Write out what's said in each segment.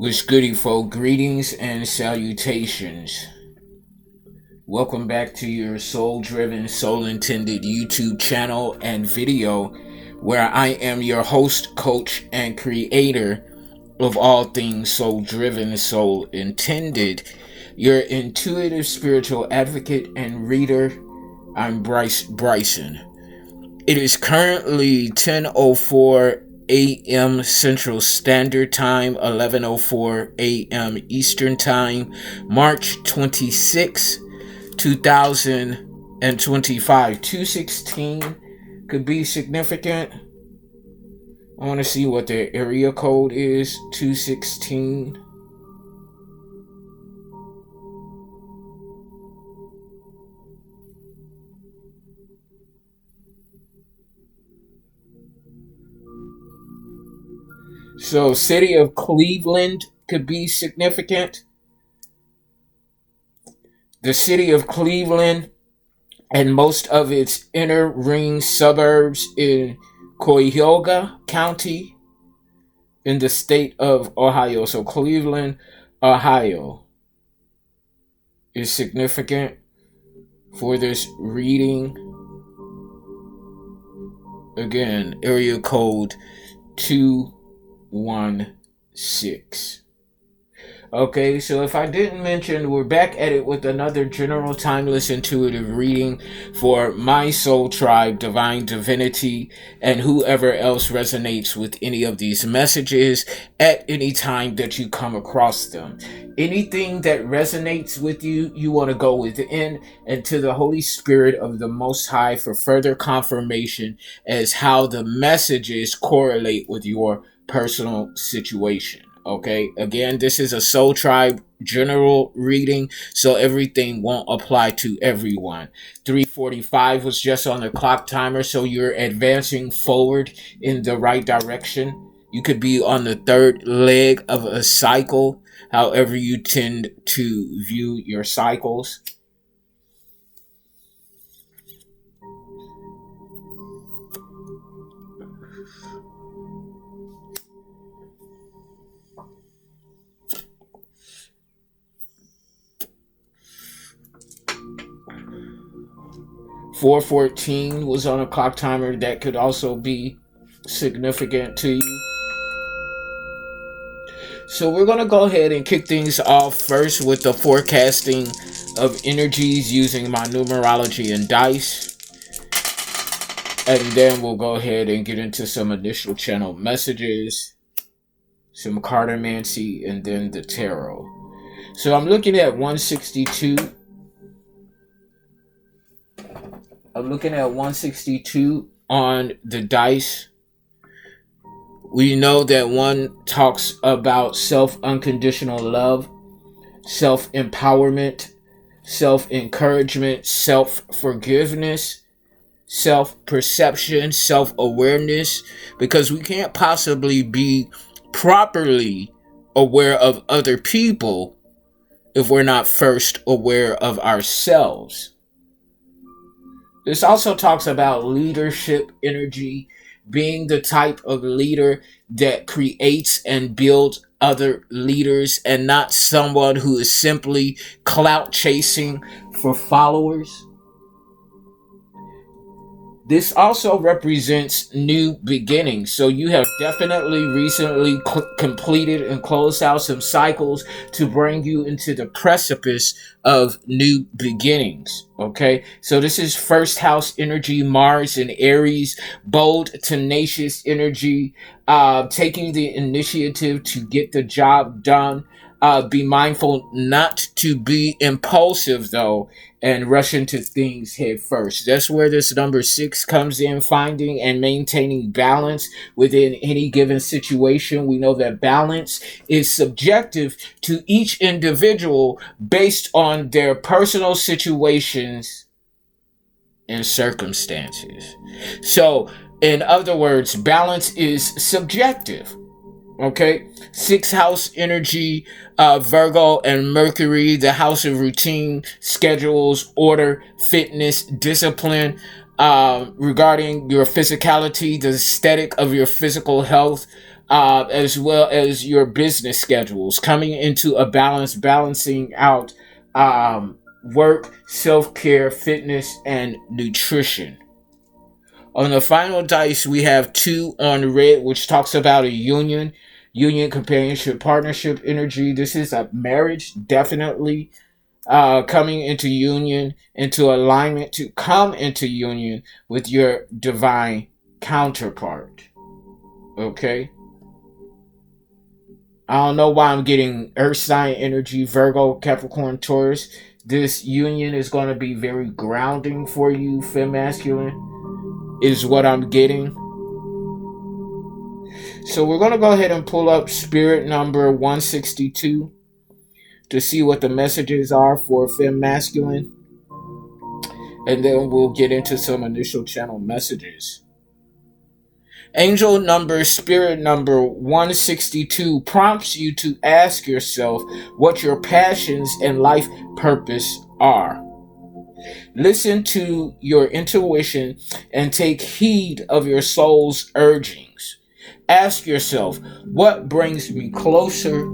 What's goody, folk? Greetings and salutations. Welcome back to your soul-driven, soul-intended YouTube channel and video, where I am your host, coach, and creator of all things soul-driven, soul-intended. Your intuitive spiritual advocate and reader. I'm Bryson. It is currently 10:04 a.m. Central Standard Time, 11:04 a.m. Eastern Time, March 26, 2025. 216 could be significant. I want to see what their area code is. 216. So, city of Cleveland could be significant. The city of Cleveland and most of its inner ring suburbs in Cuyahoga County in the state of Ohio. So, Cleveland, Ohio is significant for this reading. Again, area code 216. Okay, so if I didn't mention, we're back at it with another general timeless intuitive reading for my soul tribe, divine divinity, and whoever else resonates with any of these messages at any time that you come across them. Anything that resonates with you, you want to go within and to the Holy Spirit of the Most High for further confirmation as how the messages correlate with your personal situation. Okay, again, this is a soul tribe general reading, so everything won't apply to everyone. 3:45 was just on the clock timer, so you're advancing forward in the right direction. You could be on the third leg of a cycle, however you tend to view your cycles. .414 was on a clock timer. That could also be significant to you. So we're going to go ahead and kick things off first with the forecasting of energies using my numerology and dice. And then we'll go ahead and get into some initial channel messages, some cartomancy, and then the tarot. So I'm looking at 162. I'm looking at 162 on the dice. We know that one talks about self-unconditional love, self-empowerment, self-encouragement, self-forgiveness, self-perception, self-awareness, because we can't possibly be properly aware of other people if we're not first aware of ourselves. This also talks about leadership energy, being the type of leader that creates and builds other leaders and not someone who is simply clout chasing for followers. This also represents new beginnings. So you have definitely recently completed and closed out some cycles to bring you into the precipice of new beginnings. Okay, so this is first house energy, Mars and Aries, bold, tenacious energy, taking the initiative to get the job done. Be mindful not to be impulsive, though, and rush into things head first. That's where this number 6 comes in, finding and maintaining balance within any given situation. We know that balance is subjective to each individual based on their personal situations and circumstances. So, in other words, balance is subjective. Okay, 6th house energy, Virgo and Mercury, the house of routine, schedules, order, fitness, discipline, regarding your physicality, the aesthetic of your physical health, as well as your business schedules, coming into a balance, balancing out work, self-care, fitness, and nutrition. On the final dice, we have 2 on red, which talks about a union, companionship, partnership energy. This is a marriage, definitely coming into union, into alignment, to come into union with your divine counterpart. Okay? I don't know why I'm getting Earth sign energy, Virgo, Capricorn, Taurus. This union is going to be very grounding for you, fem masculine, is what I'm getting. So we're going to go ahead and pull up spirit number 162 to see what the messages are for fem masculine. And then we'll get into some initial channel messages. Angel number, spirit number 162 prompts you to ask yourself what your passions and life purpose are. Listen to your intuition and take heed of your soul's urgings. Ask yourself, what brings me closer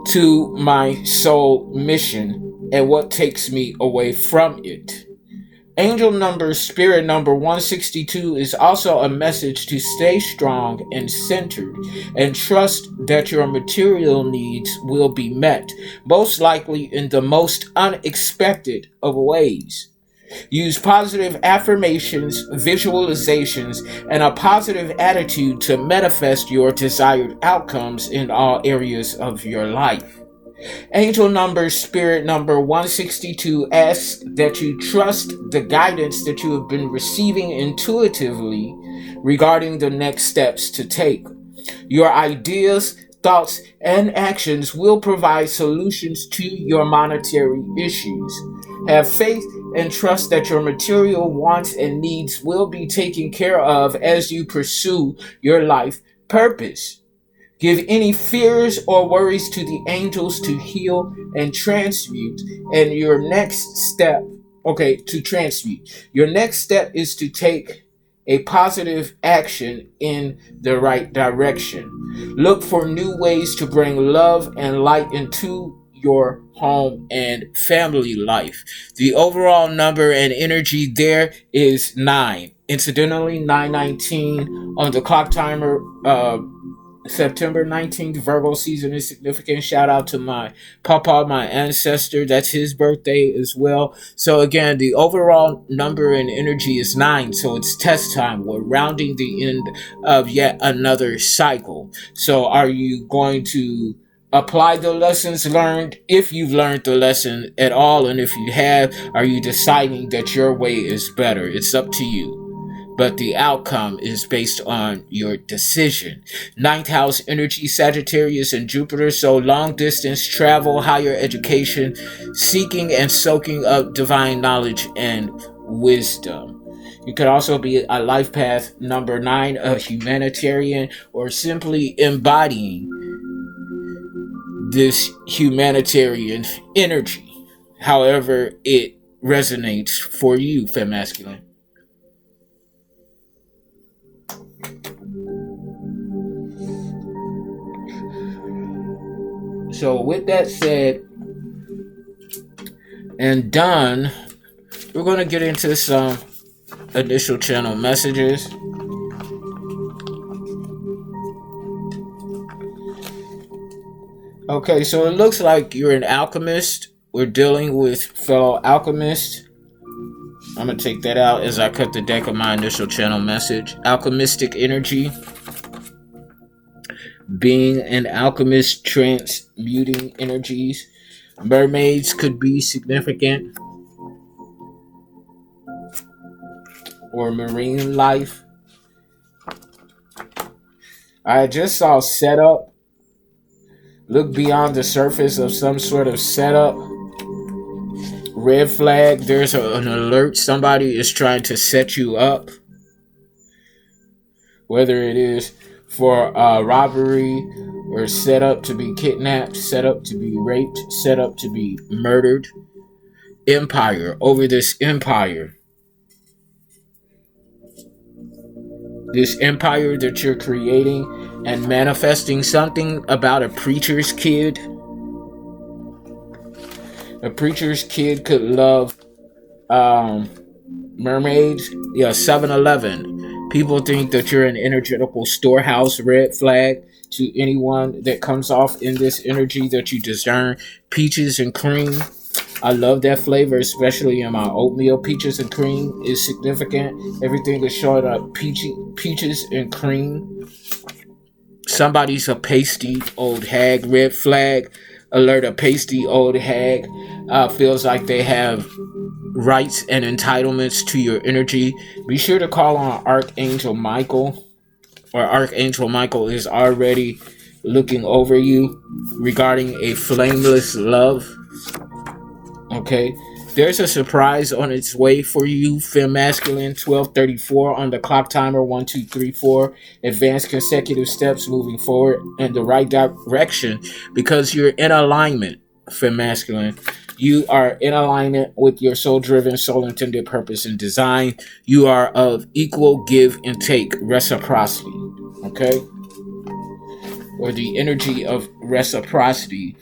to my soul mission and what takes me away from it? Angel number, spirit number 162 is also a message to stay strong and centered and trust that your material needs will be met, most likely in the most unexpected of ways. Use positive affirmations, visualizations, and a positive attitude to manifest your desired outcomes in all areas of your life. Angel number, spirit number 162 asks that you trust the guidance that you have been receiving intuitively regarding the next steps to take. Your ideas, thoughts, and actions will provide solutions to your monetary issues. Have faith and trust that your material wants and needs will be taken care of as you pursue your life purpose. Give any fears or worries to the angels to heal and transmute. And your next step, to transmute. Your next step is to take a positive action in the right direction. Look for new ways to bring love and light into your home and family life. The overall number and energy there is 9. Incidentally, 919 on the clock timer. September 19th, Virgo season is significant. Shout out to my papa, my ancestor. That's his birthday as well. So again, the overall number and energy is 9. So it's test time. We're rounding the end of yet another cycle. So are you going to apply the lessons learned? If you've learned the lesson at all, and if you have, are you deciding that your way is better? It's up to you. But the outcome is based on your decision. 9th house energy, Sagittarius and Jupiter. So long distance travel, higher education, seeking and soaking up divine knowledge and wisdom. You could also be a life path number 9, a humanitarian, or simply embodying this humanitarian energy, however it resonates for you, fem masculine. So with that said and done, we're going to get into some initial channel messages. Okay, so it looks like you're an alchemist. We're dealing with fellow alchemists. I'm going to take that out as I cut the deck of my initial channel message. Alchemistic energy. Being an alchemist, transmuting energies. Mermaids could be significant. Or marine life. I just saw setup. Look beyond the surface of some sort of setup. Red flag. There's an alert. Somebody is trying to set you up. Whether it is for robbery or set up to be kidnapped, set up to be raped, set up to be murdered. Empire. Over this empire. This empire that you're creating and manifesting something about a preacher's kid. A preacher's kid could love mermaids. Yeah, 7-Eleven. People think that you're an energetical storehouse. Red flag to anyone that comes off in this energy that you discern. Peaches and cream. I love that flavor, especially in my oatmeal. Peaches and cream is significant. Everything is showing up peaches and cream. Somebody's a pasty old hag. Red flag alert. A pasty old hag feels like they have rights and entitlements to your energy. Be sure to call on Archangel Michael, or Archangel Michael is already looking over you regarding a flameless love. Okay, there's a surprise on its way for you, Fem Masculine. 12:34 on the clock timer. 1, 2, 3, 4. Advanced consecutive steps moving forward in the right direction because you're in alignment, Fem Masculine. You are in alignment with your soul-driven, soul-intended purpose and design. You are of equal give and take, reciprocity. Okay, or the energy of reciprocity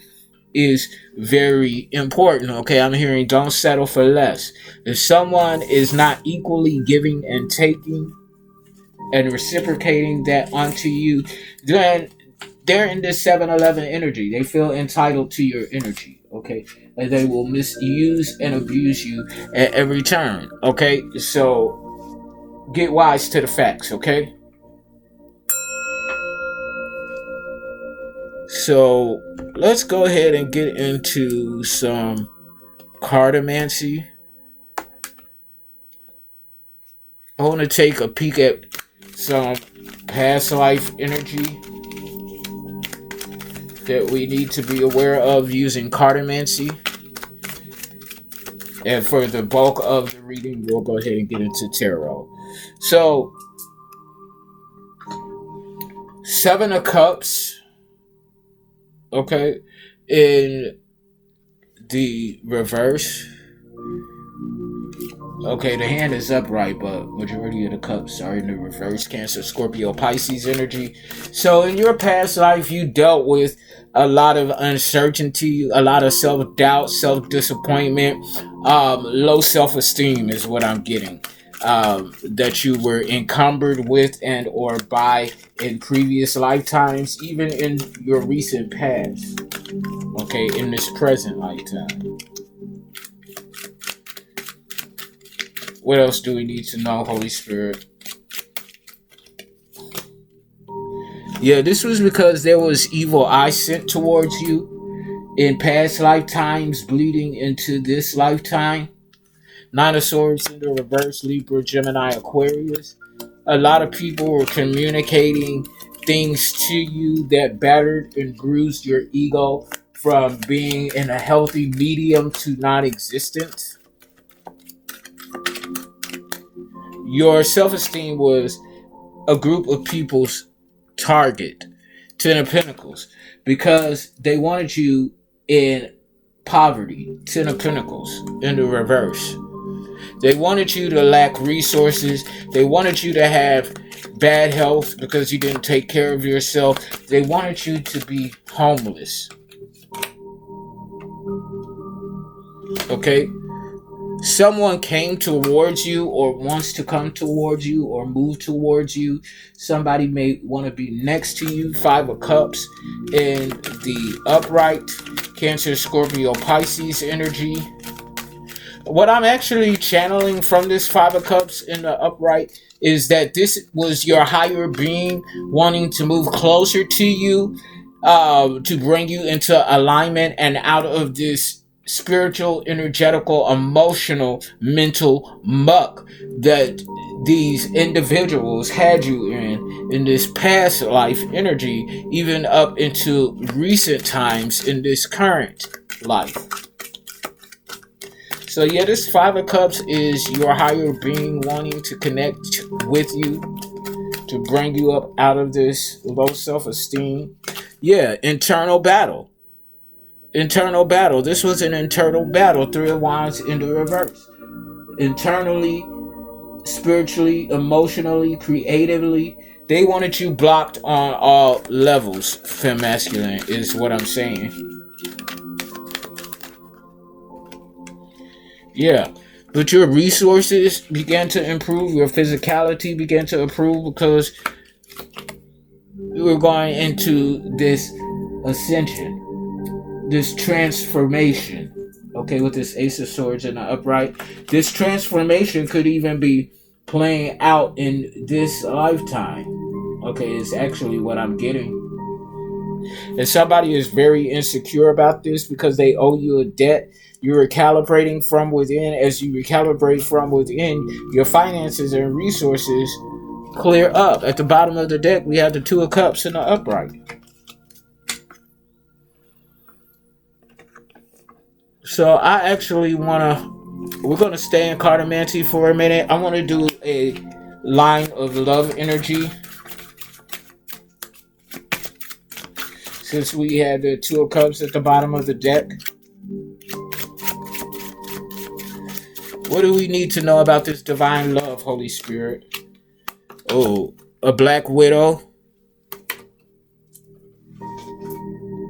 is very important. Okay, I'm hearing don't settle for less. If someone is not equally giving and taking and reciprocating that onto you, then they're in this 7-Eleven energy. They feel entitled to your energy. Okay, and they will misuse and abuse you at every turn. Okay, so get wise to the facts. Okay, so let's go ahead and get into some cartomancy. I want to take a peek at some past life energy that we need to be aware of using cartomancy. And for the bulk of the reading, we'll go ahead and get into tarot. So, 7 of Cups, okay, in the reverse. Okay, the hand is upright, but majority of the cups are in the reverse. Cancer, Scorpio, Pisces energy. So in your past life, you dealt with a lot of uncertainty, a lot of self-doubt, self-disappointment, low self-esteem is what I'm getting. That you were encumbered with and or by in previous lifetimes, even in your recent past. Okay, in this present lifetime. What else do we need to know, Holy Spirit? Yeah, this was because there was evil eye sent towards you in past lifetimes, bleeding into this lifetime. 9 of Swords in the reverse, Libra, Gemini, Aquarius. A lot of people were communicating things to you that battered and bruised your ego from being in a healthy medium to non-existent. Your self-esteem was a group of people's target, 10 of Pentacles, because they wanted you in poverty, 10 of Pentacles in the reverse. They wanted you to lack resources. They wanted you to have bad health because you didn't take care of yourself. They wanted you to be homeless. Okay? Someone came towards you or wants to come towards you or move towards you. Somebody may want to be next to you. 5 of Cups in the upright. Cancer, Scorpio, Pisces energy. What I'm actually channeling from this 5 of Cups in the upright is that this was your higher being wanting to move closer to you, to bring you into alignment and out of this spiritual, energetical, emotional, mental muck that these individuals had you in this past life energy, even up into recent times in this current life. So yeah, this 5 of Cups is your higher being wanting to connect with you, to bring you up out of this low self-esteem. Yeah, internal battle. Internal battle. This was an internal battle. 3 of Wands in the reverse. Internally, spiritually, emotionally, creatively, They wanted you blocked on all levels, fem masculine, is what I'm saying. Yeah. But your resources began to improve, your physicality began to improve because you were going into this ascension, this transformation. Okay, with this Ace of Swords in the upright. This transformation could even be playing out in this lifetime. Okay, it's actually what I'm getting. And somebody is very insecure about this because they owe you a debt. You're recalibrating from within. As you recalibrate from within, your finances and resources clear up. At the bottom of the deck, we have the Two of Cups in the upright. So I actually we're going to stay in cartomancy for a minute. I want to do a line of love energy. Since we had the Two of Cups at the bottom of the deck. What do we need to know about this divine love, Holy Spirit? Oh, a Black Widow.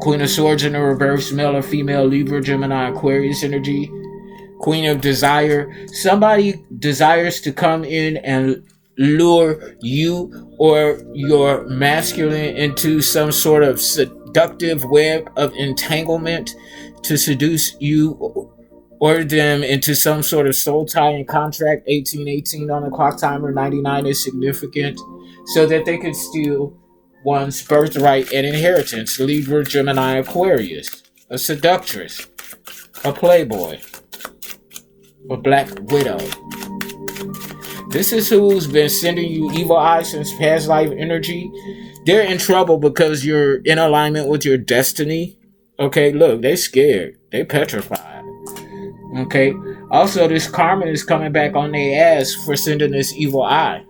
Queen of Swords in the reverse, male or female, Libra, Gemini, Aquarius energy. Queen of Desire. Somebody desires to come in and lure you or your masculine into some sort of seductive web of entanglement to seduce you or them into some sort of soul tie and contract. 1818 on the clock timer, 99 is significant, so that they could steal one's birthright and inheritance. Libra, Gemini, Aquarius. A seductress. A playboy. A Black Widow. This is who's been sending you evil eyes since past life energy. They're in trouble because you're in alignment with your destiny. Okay, look, they scared. They petrified. Okay. Also, this karma is coming back on their ass for sending this evil eye.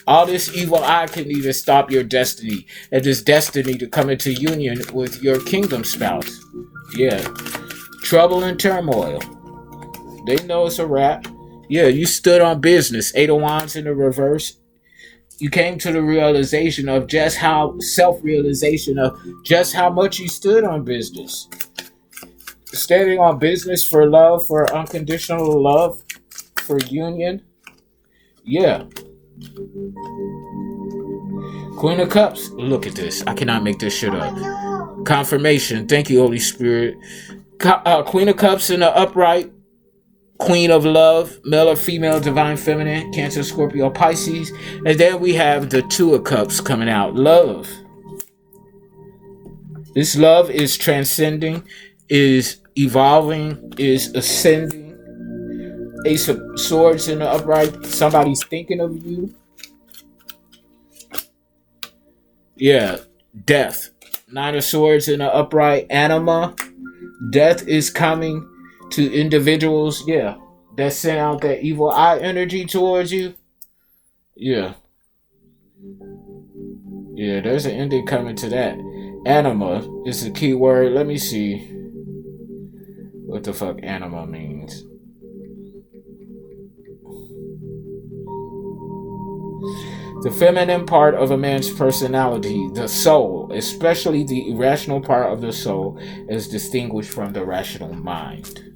All this evil eye can either stop your destiny and this destiny to come into union with your kingdom spouse. Yeah. Trouble and turmoil. They know it's a wrap. Yeah, you stood on business. 8 of Wands in the reverse. You came to the realization of just how self-realization of just how much you stood on business. Standing on business for love, for unconditional love, for union. Yeah. Queen of Cups. Look at this. I cannot make this shit up. Confirmation. Thank you, Holy Spirit. Queen of Cups in the upright. Queen of Love, male or female, divine feminine, Cancer, Scorpio, Pisces. And then we have the Two of Cups coming out. Love. This love is transcending, is evolving, is ascending. Ace of Swords in the upright. Somebody's thinking of you. Yeah. Death. 9 of Swords in the upright. Anima. Death is coming to individuals, yeah, that send out that evil eye energy towards you. Yeah. Yeah, there's an ending coming to that. Anima is a key word. Let me see what the fuck anima means. The feminine part of a man's personality, the soul, especially the irrational part of the soul, is distinguished from the rational mind.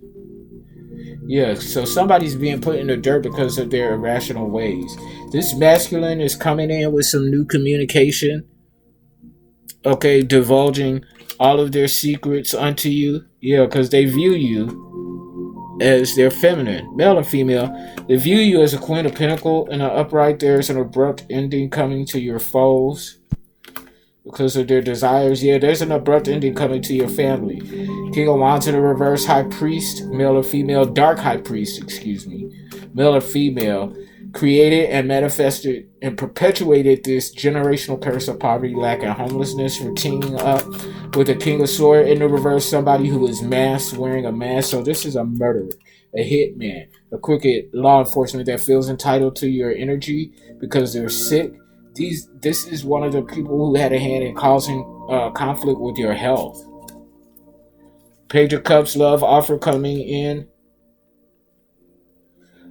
Yeah, so somebody's being put in the dirt because of their irrational ways. This masculine is coming in with some new communication. Okay, divulging all of their secrets unto you. Yeah, because they view you as their feminine, male or female. They view you as a Queen of Pentacles in an upright. There's an abrupt ending coming to your foes because of their desires. Yeah, there's an abrupt ending coming to your family. King of Wands in the reverse, High Priest, male or female, Dark High Priest, male or female, created and manifested and perpetuated this generational curse of poverty, lack, and homelessness for teaming up with the King of Swords in the reverse, somebody who is masked, wearing a mask. So this is a murderer, a hitman, a crooked law enforcement that feels entitled to your energy because they're sick. This is one of the people who had a hand in causing conflict with your health. Page of Cups, love offer coming in.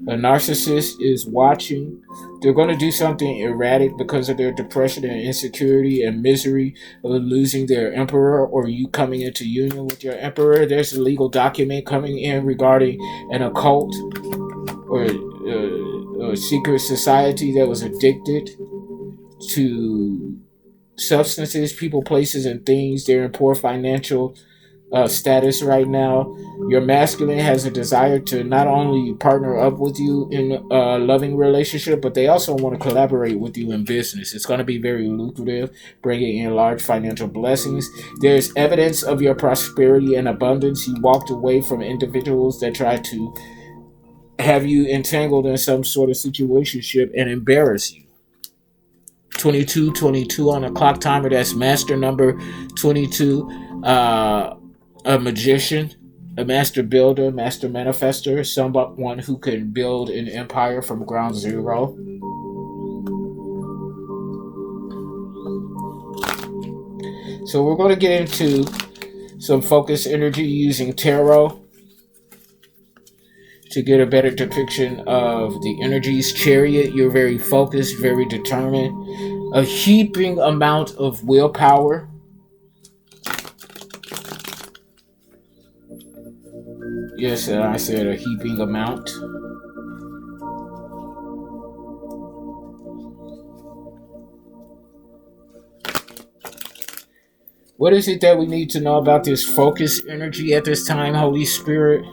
A narcissist is watching. They're going to do something erratic because of their depression and insecurity and misery of losing their emperor or you coming into union with your emperor. There's a legal document coming in regarding an occult or a secret society that was addicted to substances, people, places, and things. They're in poor financial status right now. Your masculine has a desire to not only partner up with you in a loving relationship, but they also want to collaborate with you in business. It's going to be very lucrative, bringing in large financial blessings. There's evidence of your prosperity and abundance. You walked away from individuals that tried to have you entangled in some sort of situationship and embarrass you. 2222 on the clock timer. That's master number 22. A magician, a master builder, master manifester, someone who can build an empire from ground zero. So we're going to get into some focus energy using tarot to get a better depiction of the energies. Chariot, you're very focused, very determined. A heaping amount of willpower. Yes, I said a heaping amount. What is it that we need to know about this focus energy at this time, Holy Spirit?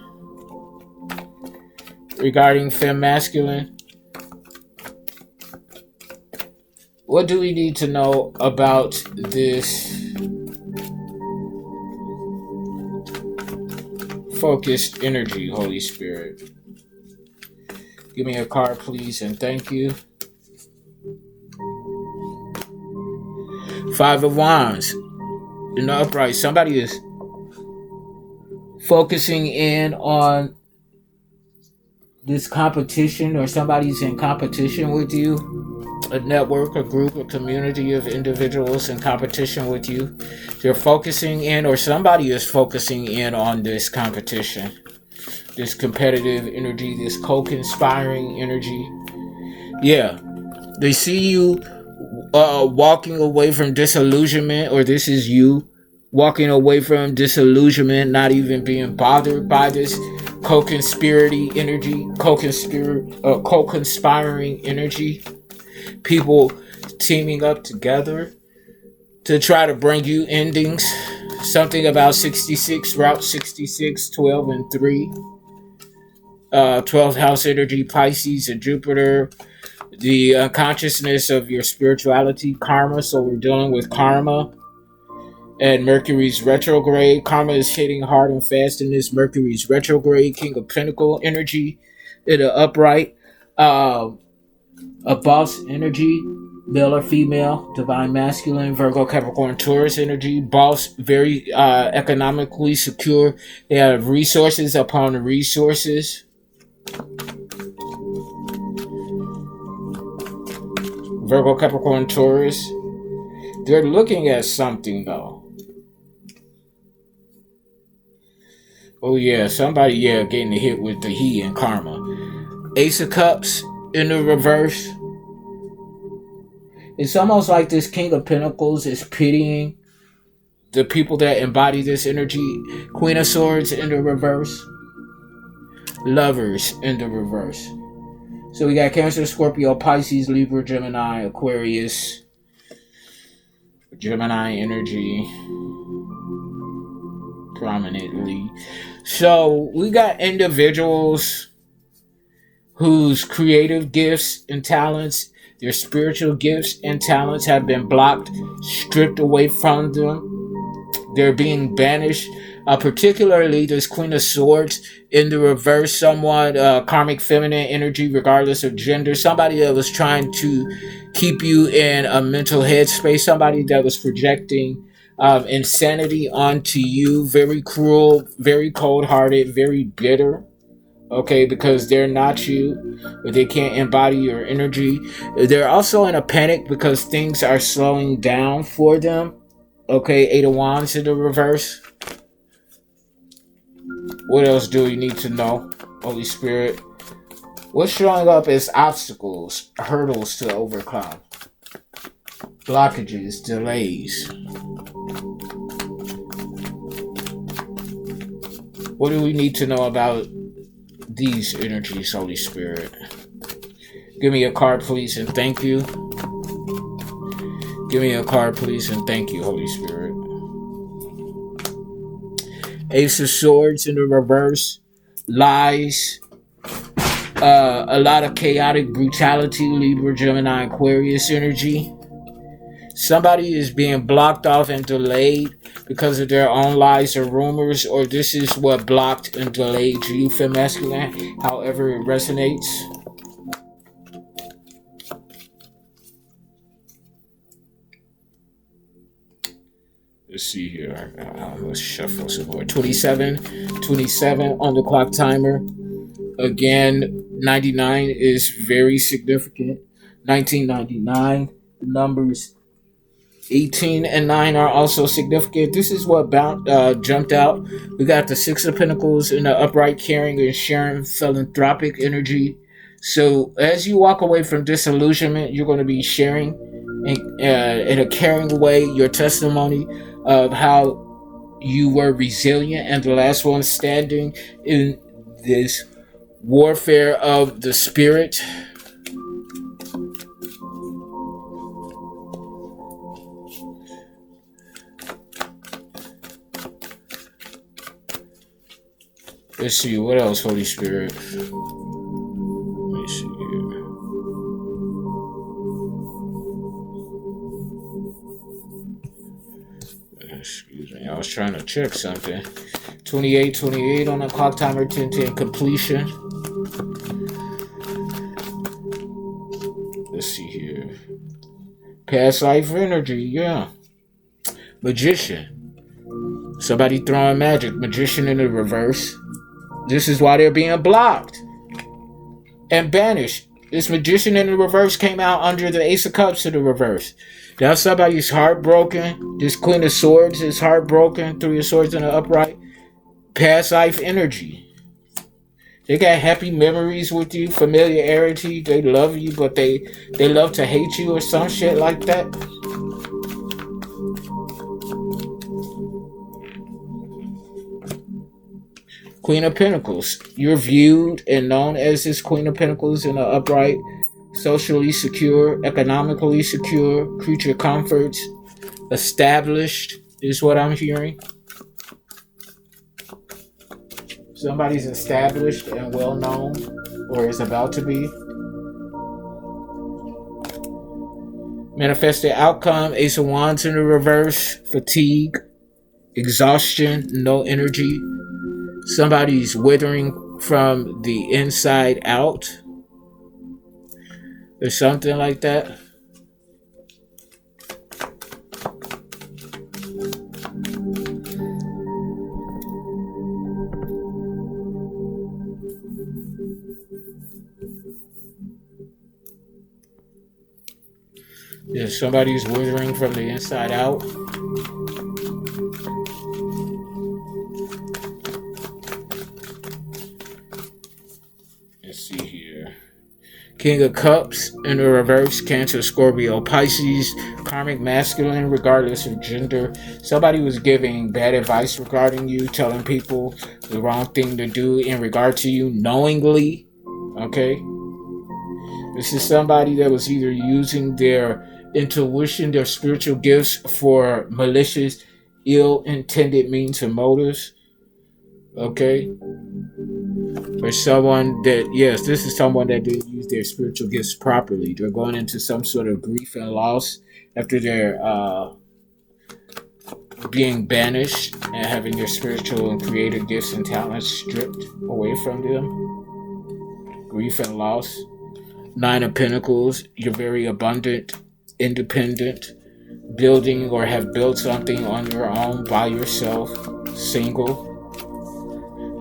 Regarding femme masculine, what do we need to know about this focused energy, Holy Spirit? Give me a card, please, and thank you. 5 of Wands in the upright. Somebody is focusing in on this competition, or somebody's in competition with you. A network, a group, a community of individuals in competition with you. They're focusing in, or somebody is focusing in on this competition, this competitive energy, this co-conspiring energy. Yeah, they see you walking away from disillusionment, or this is you walking away from disillusionment, not even being bothered by this co-conspiracy energy, co-conspiring energy. People teaming up together to try to bring you endings. Something about 66, Route 66, 12 and 3. 12th house energy, Pisces and Jupiter. The consciousness of your spirituality, karma. So we're dealing with karma. And Mercury's retrograde. Karma is hitting hard and fast in this Mercury's retrograde. King of Pentacle energy in the upright. A boss energy, male or female, divine masculine, Virgo, Capricorn, Taurus energy. Boss, very economically secure. They have resources upon resources. Virgo, Capricorn, Taurus. They're looking at something though. Oh yeah, somebody getting hit with the he and karma. Ace of Cups in the reverse. It's almost like this King of Pentacles is pitying the people that embody this energy. Queen of Swords in the reverse. Lovers in the reverse. So we got Cancer, Scorpio, Pisces, Libra, Gemini, Aquarius. Gemini energy prominently. So we got individuals whose creative gifts and talents, their spiritual gifts and talents have been blocked, stripped away from them. They're being banished. Particularly this Queen of Swords in the reverse, somewhat karmic feminine energy, regardless of gender. Somebody that was trying to keep you in a mental headspace. Somebody that was projecting insanity onto you. Very cruel, very cold-hearted, very bitter. Okay, because they're not you, but they can't embody your energy. They're also in a panic because things are slowing down for them. Okay, 8 of Wands in the reverse. What else do we need to know, Holy Spirit? What's showing up as obstacles, hurdles to overcome, blockages, delays? What do we need to know about these energies, Holy Spirit? Give me a card, please, and thank you. Give me a card, please, and thank you, Holy Spirit. Ace of Swords in the reverse. Lies. A lot of chaotic brutality, Libra, Gemini, Aquarius energy. Somebody is being blocked off and delayed because of their own lies or rumors, or this is what blocked and delayed you for masculine, however it resonates. Let's see here. Let's shuffle some more. 27 on the clock timer. Again, 99 is very significant. 1999. The numbers 18 and 9 are also significant. This is what jumped out. We got the Six of Pentacles in the upright, caring and sharing, philanthropic energy. So as you walk away from disillusionment, you're going to be sharing in a caring way your testimony of how you were resilient and the last one standing in this warfare of the spirit. Let's see, what else, Holy Spirit? Let me see here. Excuse me, I was trying to check something. 28 on the clock timer, 10 completion. Let's see here. Past life energy, yeah. Magician. Somebody throwing magic. Magician in the reverse. This is why they're being blocked and banished. This magician in the reverse came out under the Ace of Cups in the reverse. Now somebody's heartbroken. This Queen of Swords is heartbroken. Three of Swords in the upright. Past life energy. They got happy memories with you, familiarity. They love you, but they love to hate you or some shit like that. Queen of Pentacles. You're viewed and known as this Queen of Pentacles in the upright. Socially secure, economically secure, creature comforts, established is what I'm hearing. Somebody's established and well known, or is about to be. Manifested outcome, Ace of Wands in the reverse, fatigue, exhaustion, no energy. Somebody's withering from the inside out. Or something like that. Yeah, somebody's withering from the inside out. Let's see here. King of Cups in the reverse, Cancer, Scorpio, Pisces, karmic masculine, regardless of gender. Somebody was giving bad advice regarding you, telling people the wrong thing to do in regard to you knowingly. Okay? This is somebody that was either using their intuition, their spiritual gifts for malicious, ill-intended means and motives. Okay? For someone that, yes, this is someone that didn't use their spiritual gifts properly. They're going into some sort of grief and loss after they're being banished and having their spiritual and creative gifts and talents stripped away from them. Grief and loss. Nine of Pentacles. You're very abundant, independent, building or have built something on your own by yourself, single.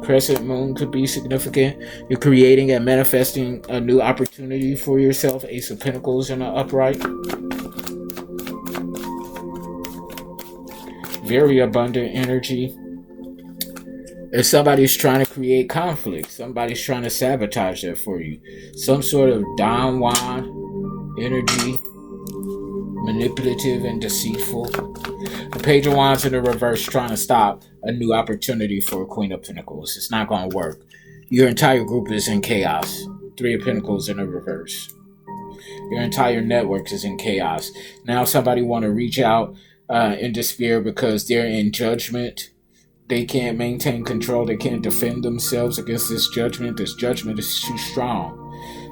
Crescent moon could be significant. You're creating and manifesting a new opportunity for yourself. Ace of Pentacles in the upright. Very abundant energy. If somebody's trying to create conflict, somebody's trying to sabotage that for you. Some sort of Don Juan energy, manipulative and deceitful. The Page of Wands in the reverse trying to stop a new opportunity for a Queen of Pentacles. It's not going to work. Your entire group is in chaos. Three of Pentacles in the reverse. Your entire network is in chaos. Now somebody want to reach out in despair because they're in judgment. They can't maintain control. They can't defend themselves against this judgment. This judgment is too strong.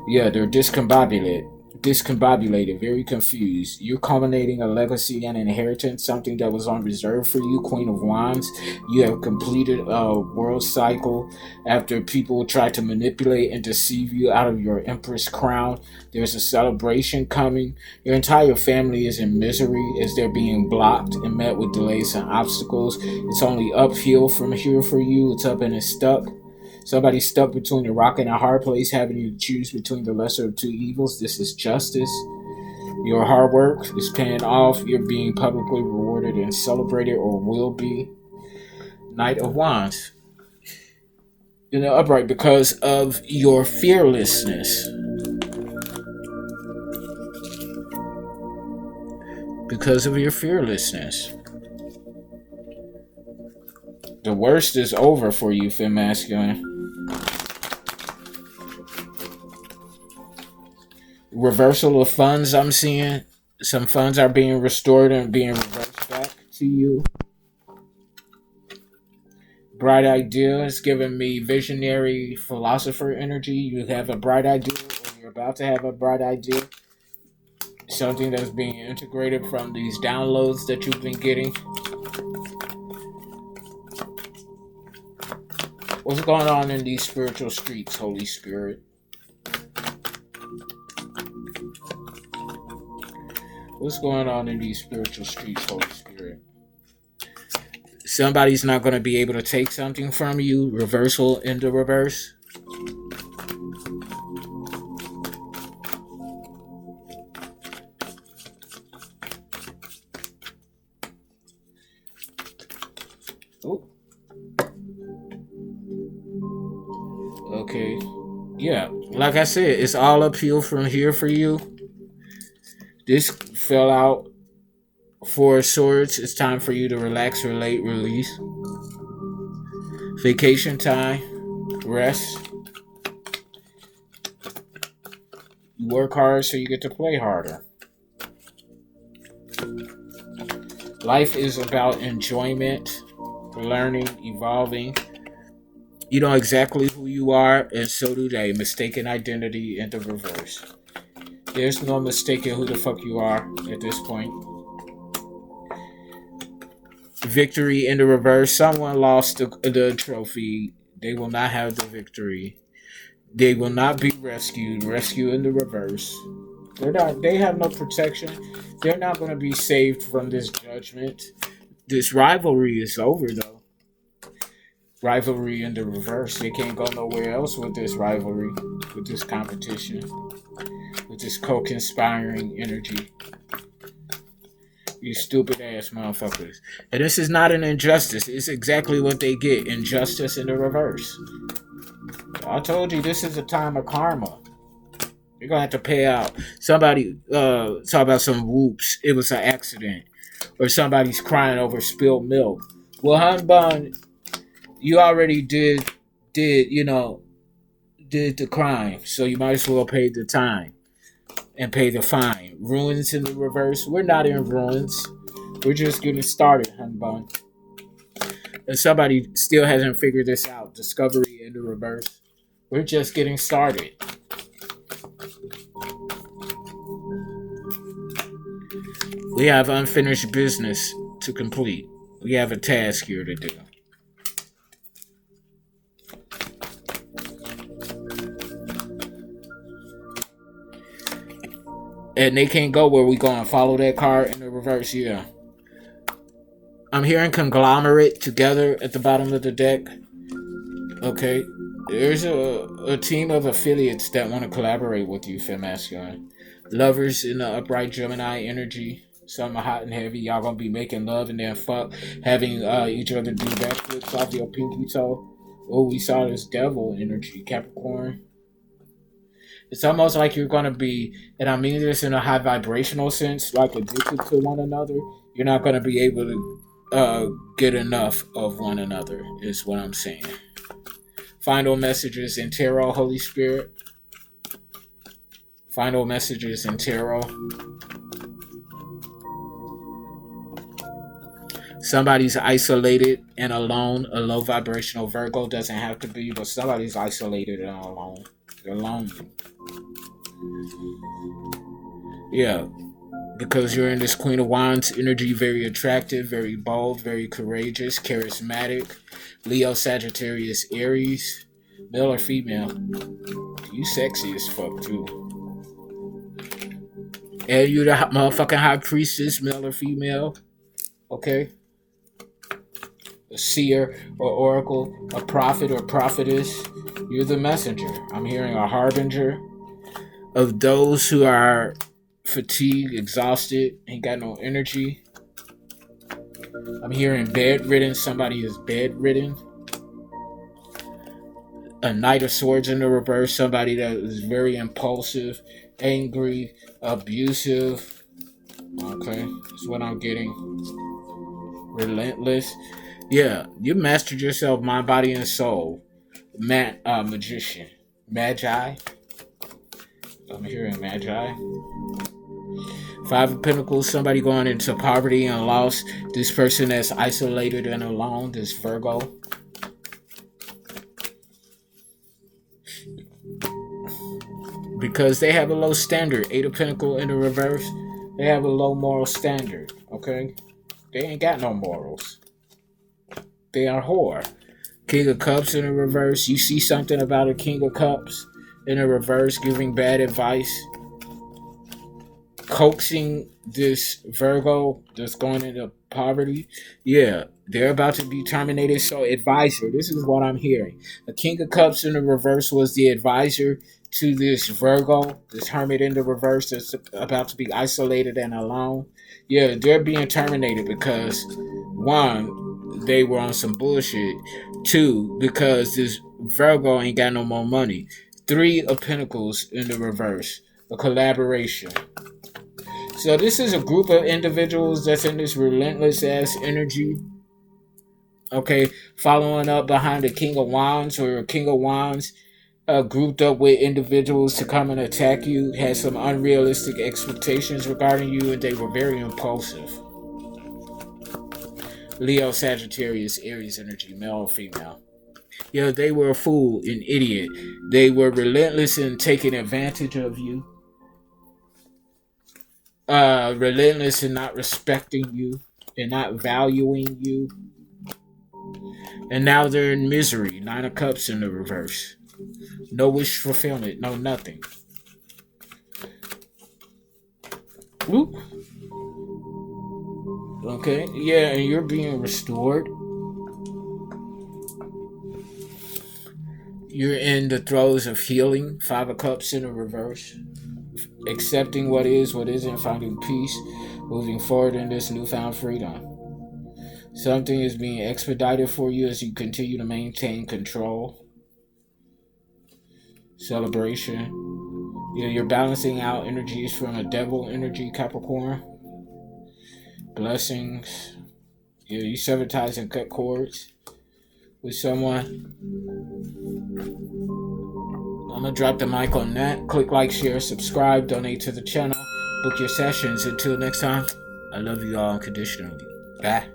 Yeah, they're discombobulated, very confused. You're culminating a legacy and inheritance, something that was on reserve for you, Queen of Wands. You have completed a world cycle after people tried to manipulate and deceive you out of your Empress crown. There's a celebration coming. Your entire family is in misery as they're being blocked and met with delays and obstacles. It's only uphill from here for you. It's up and it's stuck. Somebody's stuck between a rock and a hard place, having you choose between the lesser of two evils. This is justice. Your hard work is paying off. You're being publicly rewarded and celebrated, or will be. Knight of Wands. In the upright, because of your fearlessness. Because of your fearlessness. The worst is over for you, Femme Masculine. Reversal of funds, I'm seeing. Some funds are being restored and being reversed back to you. Bright idea is giving me visionary philosopher energy. You have a bright idea, or you're about to have a bright idea. Something that's being integrated from these downloads that you've been getting. What's going on in these spiritual streets, Holy Spirit? What's going on in these spiritual streets, Holy Spirit? Somebody's not going to be able to take something from you. Reversal in the reverse. Oh. Okay. Yeah. Like I said, it's all uphill from here for you. This fell out. Four of Swords. It's time for you to relax, relate, release. Vacation time. Rest. You work hard so you get to play harder. Life is about enjoyment, learning, evolving. You know exactly who you are, and so do they. Mistaken identity in the reverse. There's no mistaking who the fuck you are at this point. Victory in the reverse. Someone lost the trophy. They will not have the victory. They will not be rescued. Rescue in the reverse. They have no protection. They're not going to be saved from this judgment. This rivalry is over, though. Rivalry in the reverse. They can't go nowhere else with this rivalry, with this competition, with this co-conspiring energy. You stupid ass motherfuckers. And this is not an injustice. It's exactly what they get. Injustice in the reverse. I told you this is a time of karma. You're going to have to pay out. Somebody talk about some whoops. It was an accident. Or somebody's crying over spilled milk. Well, Hun Bun, you already did the crime. So you might as well pay the time. And pay the fine. Ruins in the reverse. We're not in ruins. We're just getting started, Hun Bun. And somebody still hasn't figured this out. Discovery in the reverse. We're just getting started. We have unfinished business to complete. We have a task here to do. And they can't go where we going. Follow that card in the reverse. Yeah. I'm hearing conglomerate together at the bottom of the deck. Okay. There's a team of affiliates that want to collaborate with you, Femme Masculine. Lovers in the upright Gemini energy. Something hot and heavy. Y'all gonna be making love and then fuck. Having each other do backflips off your pinky toe. Oh, we saw this devil energy, Capricorn. It's almost like you're going to be, and I mean this in a high vibrational sense, like addicted to one another. You're not going to be able to get enough of one another, is what I'm saying. Final messages in tarot, Holy Spirit. Final messages in tarot. Somebody's isolated and alone. A low vibrational Virgo, doesn't have to be, but somebody's isolated and alone. They're lonely. Yeah, because you're in this Queen of Wands energy, very attractive, very bold, very courageous, charismatic. Leo, Sagittarius, Aries, male or female. You sexy as fuck too. And you the motherfucking high priestess, male or female. Okay. A seer or oracle, a prophet or prophetess. You're the messenger. I'm hearing a harbinger of those who are fatigued, exhausted, ain't got no energy. I'm hearing bedridden. Somebody is bedridden. A Knight of Swords in the reverse. Somebody that is very impulsive, angry, abusive. Okay, that's what I'm getting. Relentless. Yeah, you mastered yourself, mind, body, and soul. Magician. Magi. I'm hearing Magi. Five of Pentacles, somebody going into poverty and loss. This person that's isolated and alone, this Virgo. Because they have a low standard. Eight of Pentacles in the reverse. They have a low moral standard, okay? They ain't got no morals. They are whore. King of Cups in the reverse. You see something about a King of Cups in the reverse giving bad advice. Coaxing this Virgo that's going into poverty. Yeah, they're about to be terminated. So advisor, this is what I'm hearing. The King of Cups in the reverse was the advisor to this Virgo, this Hermit in the reverse that's about to be isolated and alone. Yeah, they're being terminated because, one, they were on some bullshit. Two, because this Virgo ain't got no more money. Three of Pentacles in the reverse, a collaboration. So this is a group of individuals that's in this relentless ass energy. Okay, following up behind the King of Wands, or King of Wands grouped up with individuals to come and attack you, had some unrealistic expectations regarding you, and they were very impulsive. Leo, Sagittarius, Aries energy, male or female. Yeah, they were a fool, an idiot. They were relentless in taking advantage of you. Relentless in not respecting you and not valuing you. And now they're in misery. Nine of Cups in the reverse. No wish fulfillment. No nothing. Whoop. Okay. Yeah, and you're being restored. You're in the throes of healing. Five of Cups in the reverse. Accepting what is, what isn't, finding peace, moving forward in this newfound freedom. Something is being expedited for you as you continue to maintain control. Celebration. Yeah, you're balancing out energies from a devil energy, Capricorn. Blessings. Yeah, you sever ties and cut cords with someone. I'm going to drop the mic on that. Click like, share, subscribe, donate to the channel, book your sessions. Until next time, I love you all unconditionally. Bye.